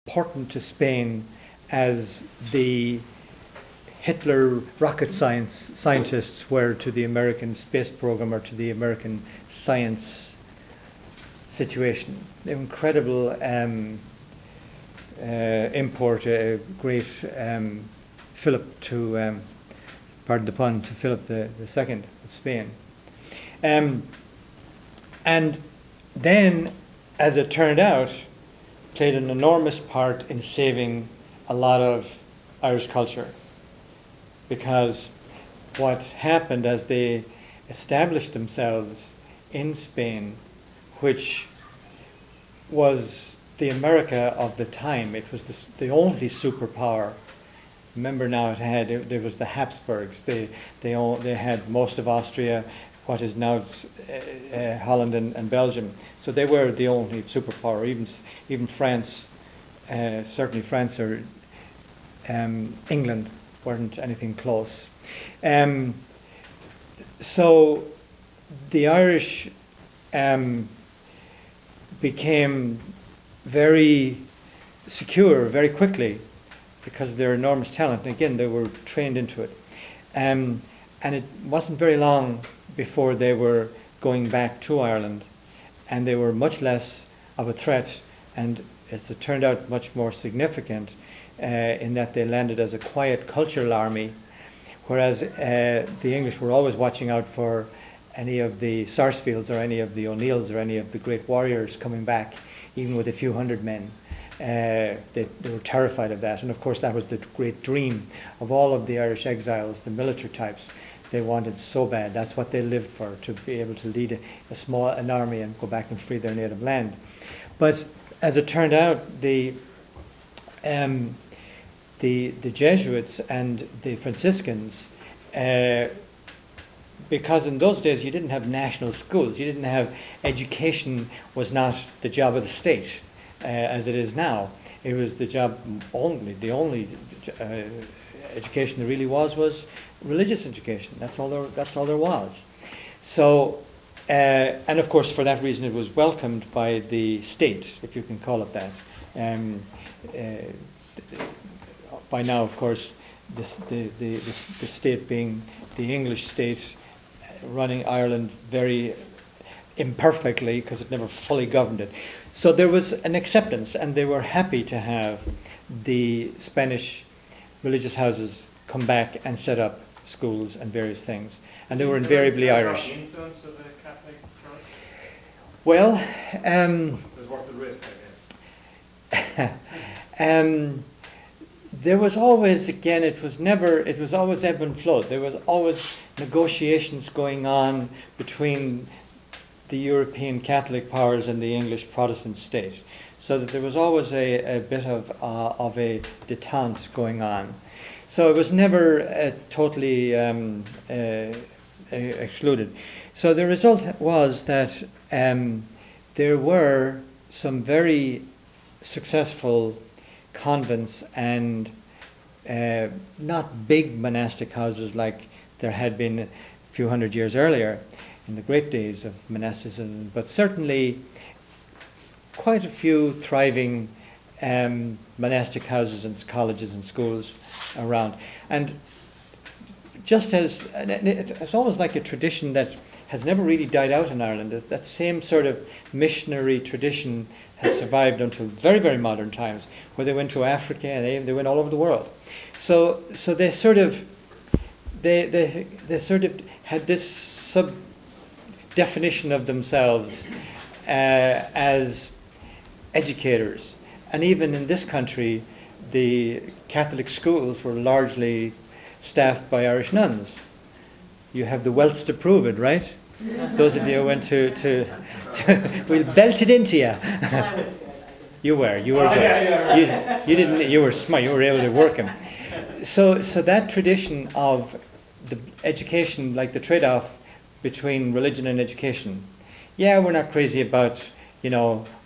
important to Spain as the Hitler rocket scientists were to the American space program or to the American science situation. Incredible import, a great Philip to, pardon the pun, to Philip the Second of Spain. And then, as it turned out, played an enormous part in saving a lot of Irish culture. Because what happened as they established themselves in Spain, which was the America of the time, it was the only superpower. Remember now, there was the Habsburgs. They had most of Austria, what is now Holland and Belgium. So they were the only superpower. Even France, certainly France or England weren't anything close. So the Irish became very secure very quickly because of their enormous talent. And again, they were trained into it. And it wasn't very long before they were going back to Ireland, and they were much less of a threat, and as it turned out, much more significant in that they landed as a quiet cultural army, whereas the English were always watching out for any of the Sarsfields or any of the O'Neills or any of the great warriors coming back, even with a few hundred men. They were terrified of that, and of course that was the great dream of all of the Irish exiles, the military types. They wanted so bad. That's what they lived for, to be able to lead an army and go back and free their native land. But as it turned out, the Jesuits and the Franciscans, because in those days you didn't have national schools, you didn't have education, was not the job of the state as it is now. It was the job only, the only education there really was religious education. That's all there was. So, and of course for that reason it was welcomed by the state, if you can call it that. By now, of course, the state being the English state, running Ireland very imperfectly because it never fully governed it. So there was an acceptance, and they were happy to have the Spanish religious houses come back and set up schools and various things. And they were invariably Irish. The influence of the Catholic Church? Well, it was worth the risk, I guess. There was always, again, it was always ebb and flow. There was always negotiations going on between the European Catholic powers and the English Protestant state. So that there was always a bit of a détente going on. So it was never totally excluded. So the result was that there were some very successful convents and not big monastic houses like there had been a few hundred years earlier in the great days of monasticism, but certainly quite a few thriving monastic houses and colleges and schools around. And just as, it's almost like a tradition that has never really died out in Ireland. That same sort of missionary tradition has survived until very, very modern times, where they went to Africa and they went all over the world. So they sort of had this sub-definition of themselves as educators. And even in this country, the Catholic schools were largely staffed by Irish nuns. You have the wealth to prove it, right? Those of you who went to we'll belt it into you. You were good. You didn't. You were smart. You were able to work them. So that tradition of the education, like the trade-off between religion and education. Yeah, we're not crazy about,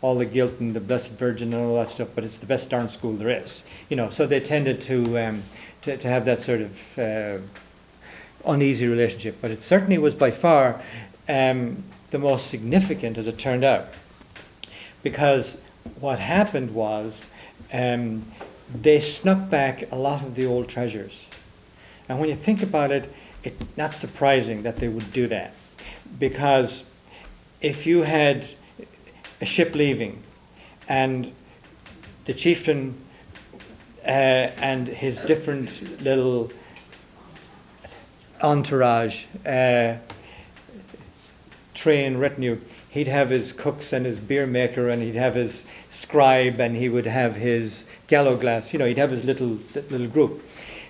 all the guilt and the Blessed Virgin and all that stuff, but it's the best darn school there is. So they tended to have that sort of uneasy relationship. But it certainly was by far the most significant, as it turned out, because what happened was they snuck back a lot of the old treasures. And when you think about it, it's not surprising that they would do that. Because if you had a ship leaving and the chieftain and his different little entourage, train retinue, he'd have his cooks and his beer maker, and he'd have his scribe, and he would have his gallows glass. You know, he'd have his little group.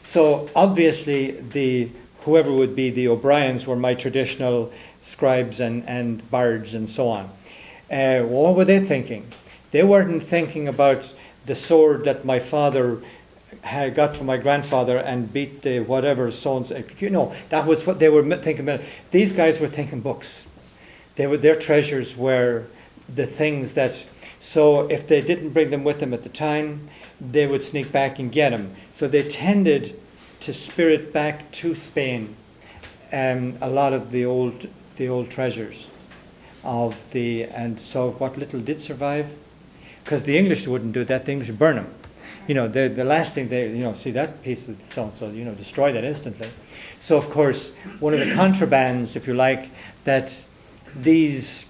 So obviously, whoever would be the O'Briens were my traditional scribes and bards and so on. What were they thinking? They weren't thinking about the sword that my father had got from my grandfather and beat the whatever so-and-so. You know, that was what they were thinking about. These guys were thinking books. Their treasures were the things that, so if they didn't bring them with them at the time, they would sneak back and get them. So they tended to spirit back to Spain a lot of the old treasures and so what little did survive, because the English wouldn't do that, the English would burn them. You know, the last thing see that piece of so-and-so, destroy that instantly. So of course, one of the contrabands, if you like, that these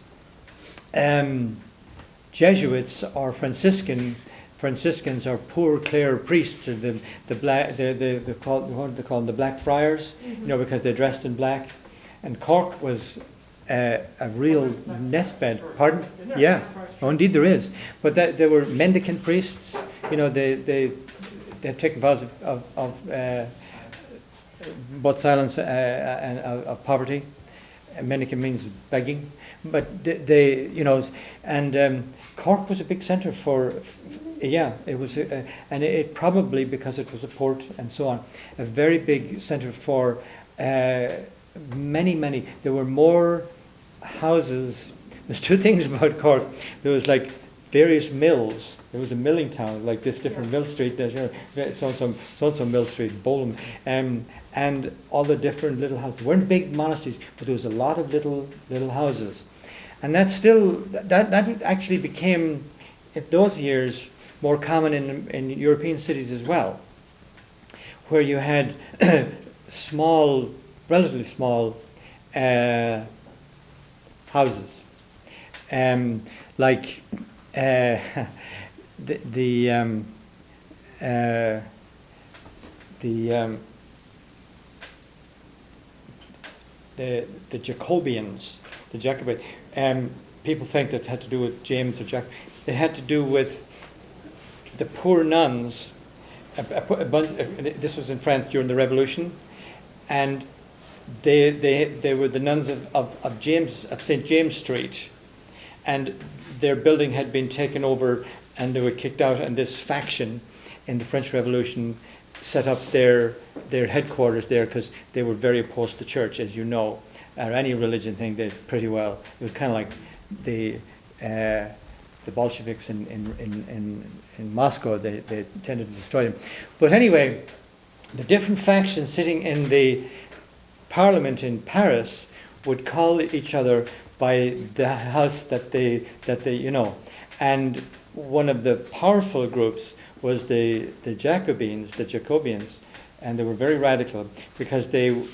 Jesuits or Franciscans or poor Clare priests, or the black, what do they call them, the Black Friars, because they dressed in black. And Cork was a real nest bed. Pardon? Yeah. Oh, indeed there is. But there were mendicant priests. They had taken vows of both silence and of poverty. Mendicant means begging. But Cork was a big centre for. Yeah, it was, and it probably, because it was a port and so on, a very big centre for many. There were more houses. There's two things about Cork. There was like various mills. There was a milling town, like this different mill street, so-and-so Mill Street, Bolham, and all the different little houses. They weren't big monasteries, but there was a lot of little houses. And that actually became, in those years, more common in European cities as well, where you had relatively small houses, like the Jacobians, the Jacobites. People think that had to do with James or Jack. It had to do with the poor nuns. This was in France during the Revolution, and they were the nuns of St. James Street, and their building had been taken over, and they were kicked out. And this faction in the French Revolution set up their headquarters there because they were very opposed to the church, as you know, or any religion thing. They pretty well. It was kind of like the Bolsheviks in Moscow. They tended to destroy them. But anyway, the different factions sitting in the parliament in Paris would call each other by the house that they and one of the powerful groups was the Jacobians, and they were very radical because their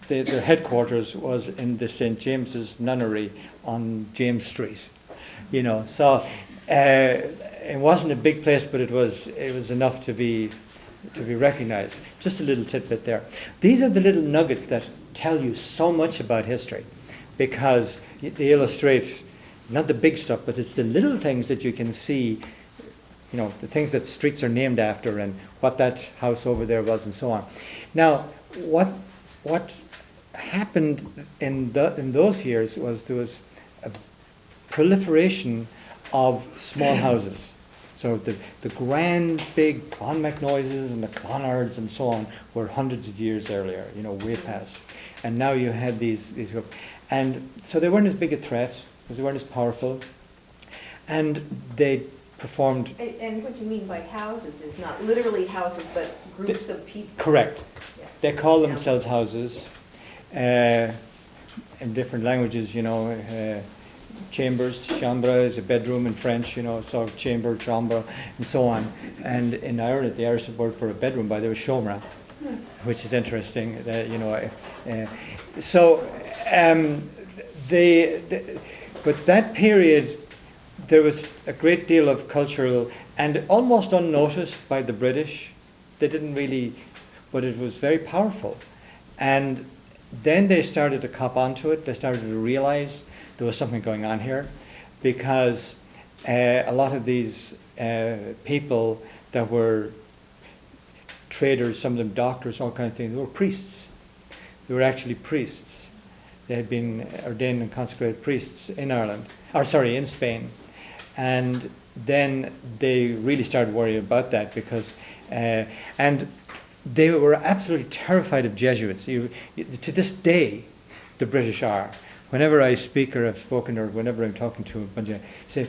headquarters was in the St. James's Nunnery on James Street, So it wasn't a big place, but it was enough to be recognized. Just a little tidbit there. These are the little nuggets that tell you so much about history, because they illustrate not the big stuff, but it's the little things that you can see. The things that streets are named after, and what that house over there was, and so on. Now, what happened in those years was there was a proliferation of small houses. So the grand big Clonmacnoises and the Clonards and so on were hundreds of years earlier, way past. And now you had these groups. And so they weren't as big a threat, because they weren't as powerful. And they performed... And what you mean by houses is not literally houses, but groups of people. Correct. Yeah. They call themselves houses in different languages, chambers. Chambre is a bedroom in French, you know, so chamber, chambre, and so on. And in Ireland, the Irish word for a bedroom, by the way, was shomra, which is interesting. You know, so but that period, there was a great deal of cultural and almost unnoticed by the British. They didn't really, but it was very powerful. And then they started to cop onto it. They started to realize there was something going on here, because a lot of these people that were traders, some of them doctors, all kinds of things, they were priests. They were actually priests. They had been ordained and consecrated priests in Ireland, or sorry, in Spain. And then they really started worrying about that, because, and they were absolutely terrified of Jesuits. To this day, the British are. Whenever I speak or have spoken, or whenever I'm talking to a bunch of, say,